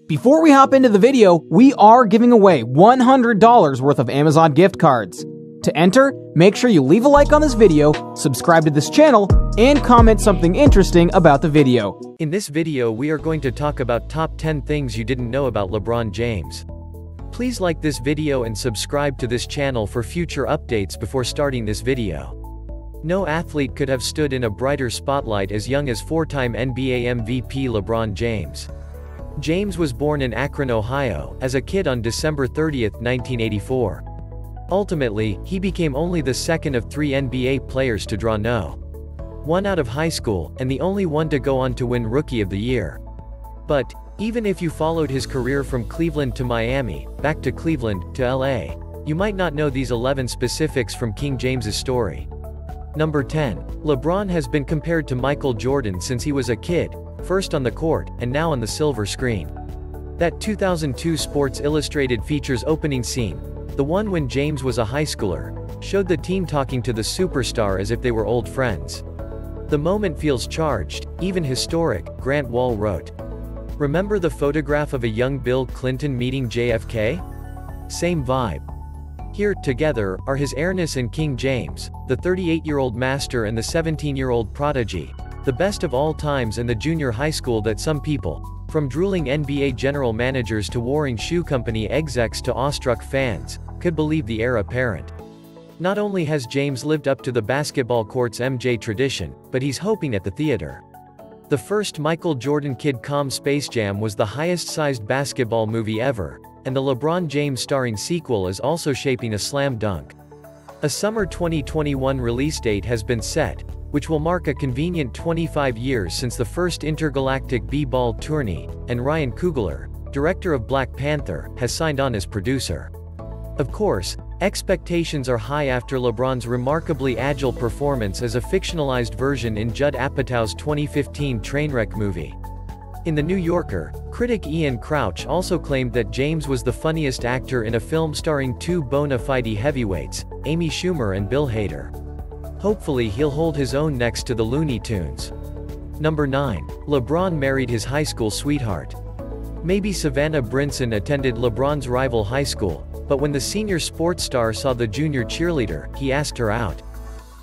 Before we hop into the video, we are giving away $100 worth of Amazon gift cards. To enter, make sure you leave a like on this video, subscribe to this channel, and comment something interesting about the video. In this video we are going to talk about top 10 things you didn't know about LeBron James. Please like this video and subscribe to this channel for future updates before starting this video. No athlete could have stood in a brighter spotlight as young as four-time NBA MVP LeBron James. James was born in Akron, Ohio, as a kid on December 30, 1984. Ultimately, he became only the second of three NBA players to draw no. 1 out of high school, and the only one to go on to win Rookie of the Year. But, even if you followed his career from Cleveland to Miami, back to Cleveland, to LA, you might not know these 11 specifics from King James's story. Number 10. LeBron has been compared to Michael Jordan since he was a kid, first on the court, and now on the silver screen. That 2002 Sports Illustrated features opening scene, the one when James was a high schooler, showed the team talking to the superstar as if they were old friends. The moment feels charged, even historic, Grant Wall wrote. Remember the photograph of a young Bill Clinton meeting JFK? Same vibe. Here, together, are his airness and King James, the 38-year-old master and the 17-year-old prodigy, the best of all times and the junior high school that some people, from drooling NBA general managers to warring shoe company execs to awestruck fans, could believe the heir apparent. Not only has James lived up to the basketball court's MJ tradition, but he's hoping at the theater. The first Michael Jordan kid-com Space Jam was the highest-sized basketball movie ever, and the LeBron James starring sequel is also shaping a slam dunk. A summer 2021 release date has been set, which will mark a convenient 25 years since the first intergalactic b-ball tourney, and Ryan Coogler, director of Black Panther, has signed on as producer. Of course, expectations are high after LeBron's remarkably agile performance as a fictionalized version in Judd Apatow's 2015 Trainwreck movie. In The New Yorker, critic Ian Crouch also claimed that James was the funniest actor in a film starring two bona fide heavyweights, Amy Schumer and Bill Hader. Hopefully he'll hold his own next to the Looney Tunes. Number 9. LeBron married his high school sweetheart. Maybe Savannah Brinson attended LeBron's rival high school, but when the senior sports star saw the junior cheerleader, he asked her out.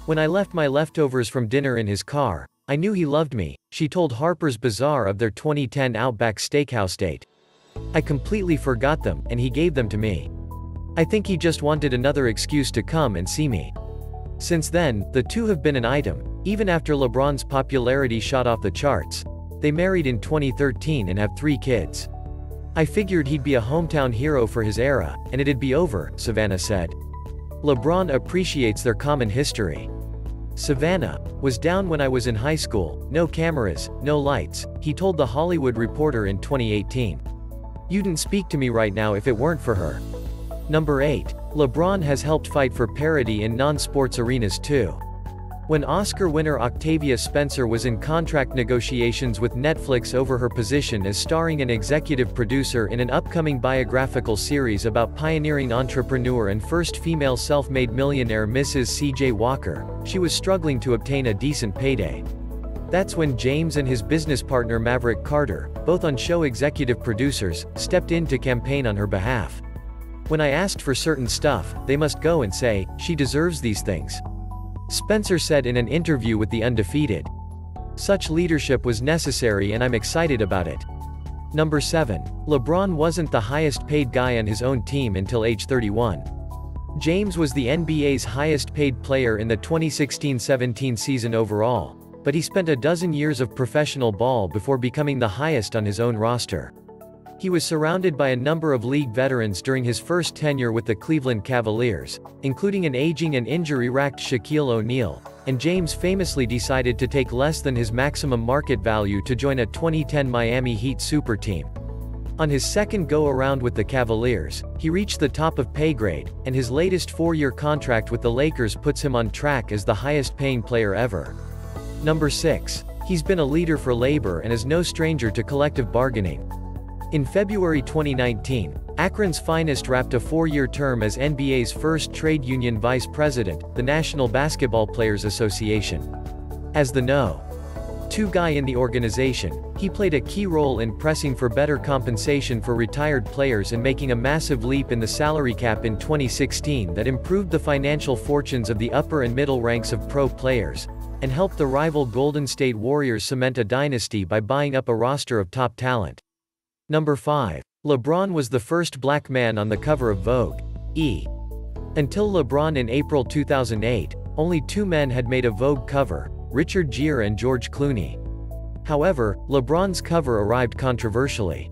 When I left my leftovers from dinner in his car, I knew he loved me, she told Harper's Bazaar of their 2010 Outback Steakhouse date. I completely forgot them, and he gave them to me. I think he just wanted another excuse to come and see me. Since then, the two have been an item, even after LeBron's popularity shot off the charts. They married in 2013 and have 3 kids. I figured he'd be a hometown hero for his era, and it'd be over, Savannah said. LeBron appreciates their common history. Savannah was down when I was in high school, no cameras, no lights, he told The Hollywood Reporter in 2018. You'dn't speak to me right now if it weren't for her. Number 8. LeBron has helped fight for parity in non-sports arenas too. When Oscar winner Octavia Spencer was in contract negotiations with Netflix over her position as starring and executive producer in an upcoming biographical series about pioneering entrepreneur and first female self-made millionaire Mrs. C.J. Walker, she was struggling to obtain a decent payday. That's when James and his business partner Maverick Carter, both on show executive producers, stepped in to campaign on her behalf. When I asked for certain stuff, they must go and say, she deserves these things. Spencer said in an interview with The Undefeated. Such leadership was necessary and I'm excited about it. Number 7. LeBron wasn't the highest paid guy on his own team until age 31. James was the NBA's highest paid player in the 2016-17 season overall, but he spent a dozen years of professional ball before becoming the highest on his own roster. He was surrounded by a number of league veterans during his first tenure with the Cleveland Cavaliers, including an aging and injury-racked Shaquille O'Neal, and James famously decided to take less than his maximum market value to join a 2010 Miami Heat super team. On his second go-around with the Cavaliers, he reached the top of pay grade, and his latest 4-year contract with the Lakers puts him on track as the highest-paying player ever. Number 6. He's been a leader for labor and is no stranger to collective bargaining. In February 2019, Akron's finest wrapped a 4-year term as NBA's first trade union vice president, the National Basketball Players Association. As the No. go-to guy in the organization, he played a key role in pressing for better compensation for retired players and making a massive leap in the salary cap in 2016 that improved the financial fortunes of the upper and middle ranks of pro players, and helped the rival Golden State Warriors cement a dynasty by buying up a roster of top talent. Number 5. LeBron was the first black man on the cover of VOUGE.E. Until LeBron in April 2008, only 2 men had made a Vogue cover, Richard Gere and George Clooney. However, LeBron's cover arrived controversially.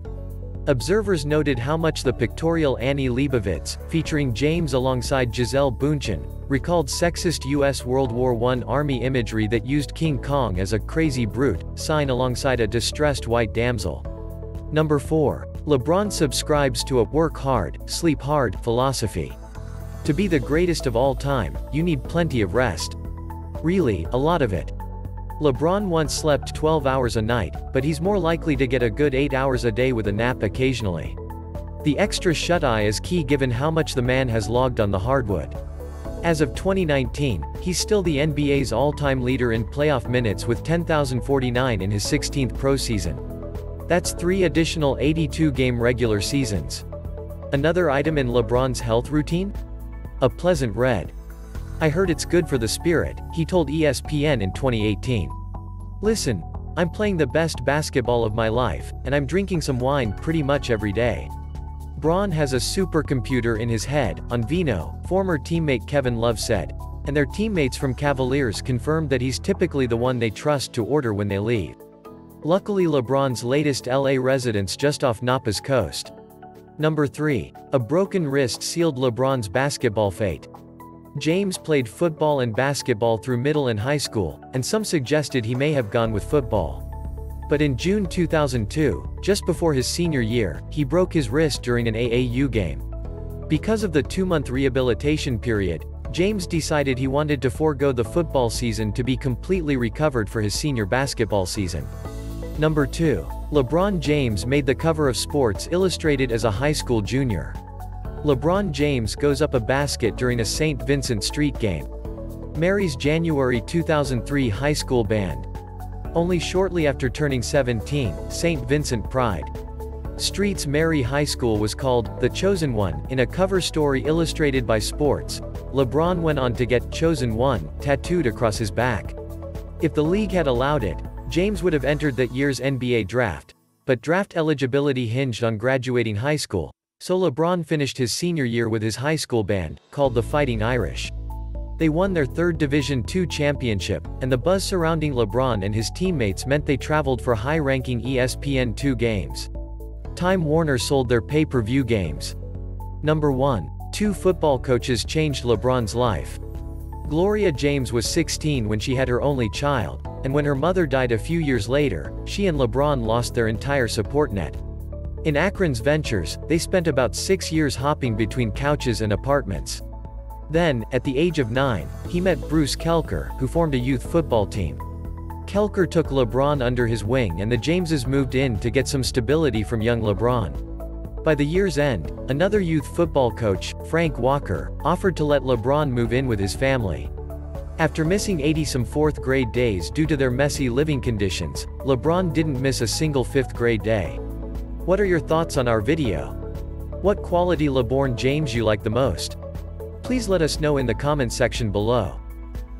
Observers noted how much the pictorial Annie Leibovitz, featuring James alongside Gisele Bündchen, recalled sexist U.S. World War I Army imagery that used King Kong as a crazy brute sign alongside a distressed white damsel. Number 4. LeBron subscribes to a work hard, sleep hard philosophy. To be the greatest of all time, you need plenty of rest. Really, a lot of it. LeBron once slept 12 hours a night, but he's more likely to get a good 8 hours a day with a nap occasionally. The extra shut-eye is key given how much the man has logged on the hardwood. As of 2019, he's still the NBA's all-time leader in playoff minutes with 10,049 in his 16th pro season. That's 3 additional 82-game regular seasons. Another item in LeBron's health routine? A pleasant red. I heard it's good for the spirit, he told ESPN in 2018. Listen, I'm playing the best basketball of my life, and I'm drinking some wine pretty much every day. Bron has a supercomputer in his head, on Vino, former teammate Kevin Love said, and their teammates from Cavaliers confirmed that he's typically the one they trust to order when they leave. Luckily LeBron's latest LA residence just off Napa's coast. Number 3. A broken wrist sealed LeBron's basketball fate. James played football and basketball through middle and high school, and some suggested he may have gone with football. But in June 2002, just before his senior year, he broke his wrist during an AAU game. Because of the 2-month rehabilitation period, James decided he wanted to forego the football season to be completely recovered for his senior basketball season. Number 2. LeBron James made the cover of Sports Illustrated as a high school junior. LeBron James goes up a basket during a St. Vincent Street game. Marries January 2003 high school band. Only shortly after turning 17, St. Vincent Pride. Street's Mary High School was called The Chosen One in a cover story illustrated by Sports. LeBron went on to get Chosen One tattooed across his back. If the league had allowed it, James would have entered that year's NBA draft, but draft eligibility hinged on graduating high school, so LeBron finished his senior year with his high school band, called the Fighting Irish. They won their 3rd Division II championship, and the buzz surrounding LeBron and his teammates meant they traveled for high-ranking ESPN2 games. Time Warner sold their pay-per-view games. Number 1. 2 football coaches changed LeBron's life. Gloria James was 16 when she had her only child, and when her mother died a few years later, she and LeBron lost their entire support net. In Akron's ventures, they spent about 6 years hopping between couches and apartments. Then, at the age of 9, he met Bruce Kelker, who formed a youth football team. Kelker took LeBron under his wing and the Jameses moved in to get some stability from young LeBron. By the year's end, another youth football coach, Frank Walker, offered to let LeBron move in with his family. After missing 80-some 4th grade days due to their messy living conditions, LeBron didn't miss a single 5th grade day. What are your thoughts on our video? What quality LeBron James you like the most? Please let us know in the comments section below.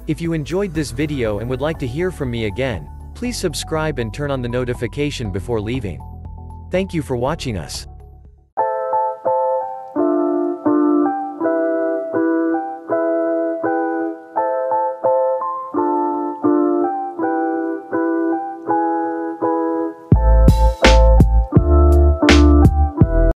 If you enjoyed this video and would like to hear from me again, please subscribe and turn on the notification before leaving. Thank you for watching us.